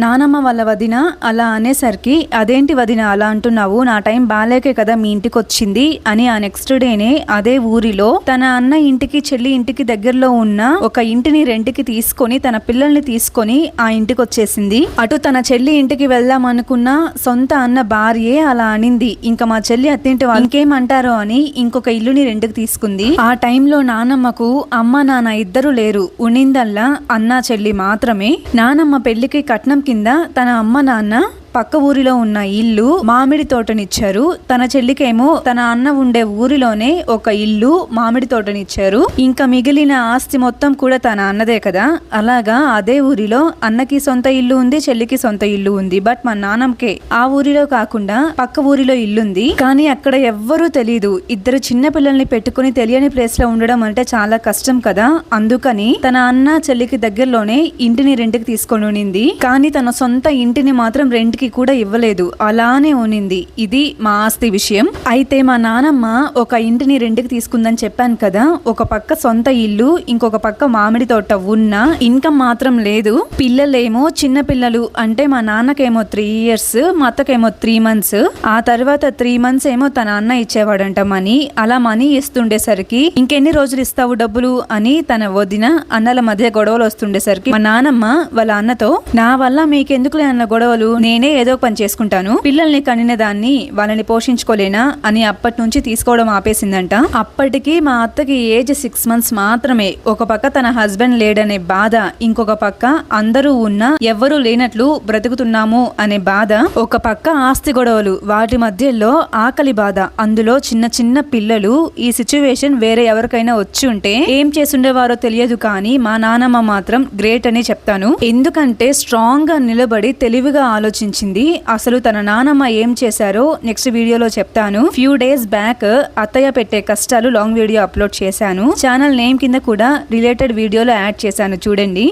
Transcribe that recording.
నానమ్మ వాళ్ళ వదిన అలా అనేసరికి, అదేంటి వదిన అలా అంటున్నావు, నా టైం బాలేకే కదా మీ ఇంటికి వచ్చింది అని ఆ నెక్స్ట్ డేనే అదే ఊరిలో తన అన్న ఇంటికి చెల్లి ఇంటికి దగ్గరలో ఉన్న ఒక ఇంటిని రెంట్కి తీసుకొని తన పిల్లల్ని తీసుకొని ఆ ఇంటికి వచ్చేసింది. అటు తన చెల్లి ఇంటికి వెళ్దాం అనుకున్న సొంత అన్న భార్యే అలా అనింది. ఇంకా మా చెల్లి అత్తింటి వాళ్ళు ఇంకేమంటారో అని ఇంకొక ఇల్లుని రెంట్కి తీసుకుంది. ఆ టైంలో నానమ్మకు అమ్మ నాన్న ఇద్దరు లేరు, ఉనిందల్లా అన్న చెల్లి మాత్రమే. నానమ్మ పెళ్లికి కట్నం కింద తన అమ్మ నాన్న పక్క ఊరిలో ఉన్న ఇల్లు మామిడి తోటనిచ్చారు. తన చెల్లికేమో తన అన్న ఉండే ఊరిలోనే ఒక ఇల్లు మామిడి తోటనిచ్చారు. ఇంకా మిగిలిన ఆస్తి మొత్తం కూడా తన అన్నదే కదా. అలాగా అదే ఊరిలో అన్నకి సొంత ఇల్లు ఉంది, చెల్లికి సొంత ఇల్లు ఉంది. బట్ మా నాన్నకే ఆ ఊరిలో కాకుండా పక్క ఊరిలో ఇల్లుంది. కానీ అక్కడ ఎవ్వరూ తెలీదు. ఇద్దరు చిన్న పిల్లల్ని పెట్టుకుని తెలియని ప్లేస్ లో ఉండడం అంటే చాలా కష్టం కదా. అందుకని తన అన్న చెల్లికి దగ్గరలోనే ఇంటిని రెంట్కి తీసుకొని ఉనింది. కానీ తన సొంత ఇంటిని మాత్రం రెంట్కి కూడా ఇవ్వలేదు, అలానే ఉనింది. ఇది మా ఆస్తి విషయం. అయితే మా నానమ్మ ఒక ఇంటిని రెంట్కి తీసుకుందని చెప్పాను కదా. ఒక పక్క సొంత ఇల్లు, ఇంకొక పక్క మామిడి తోట ఉన్న ఇన్కమ్ మాత్రం లేదు. పిల్లలేమో చిన్న పిల్లలు, అంటే మా నాన్నకేమో 3 years, మా అత్తకేమో 3 months. ఆ తర్వాత 3 months ఏమో తన అన్న ఇచ్చేవాడంట మనీ. అలా మనీ ఇస్తుండేసరికి ఇంకెన్ని రోజులు ఇస్తావు డబ్బులు అని తన వదిన అన్నల మధ్య గొడవలు వస్తుండేసరికి మా నానమ్మ వాళ్ళ అన్నతో, నా వల్ల మీకెందుకులే అన్న గొడవలు, నేనే ఏదో పని చేసుకుంటాను, పిల్లల్ని కనిన దాన్ని వాళ్ళని పోషించుకోలేనా అని అప్పటి నుంచి తీసుకోవడం ఆపేసిందంట. అప్పటికి మా అత్తకి ఏజ్ 6 months మాత్రమే. ఒక పక్క తన హస్బెండ్ లేడనే బాధ, ఇంకొక పక్క అందరూ ఉన్నా ఎవ్వరూ లేనట్లు బ్రతుకుతున్నాము అనే బాధ, ఒక పక్క ఆస్తి గొడవలు, వాటి మధ్యలో ఆకలి బాధ, అందులో చిన్న చిన్న పిల్లలు. ఈ సిచ్యువేషన్ వేరే ఎవరికైనా వచ్చి ఉంటే ఏం చేసుండేవారో తెలియదు, కానీ మా నానమ్మ మాత్రం గ్రేట్ అని చెప్తాను. ఎందుకంటే స్ట్రాంగ్ గా నిలబడి తెలివిగా ఆలోచించింది. అసలు తన నానమ్మ ఏం చేశారో నెక్స్ట్ వీడియోలో చెప్తాను. ఫ్యూ డేస్ బ్యాక్ అత్తయ్య పెట్టే కష్టాలు లాంగ్ వీడియో అప్లోడ్ చేశాను. ఛానల్ నేమ్ కింద కూడా రిలేటెడ్ వీడియోలో యాడ్ చేశాను, చూడండి.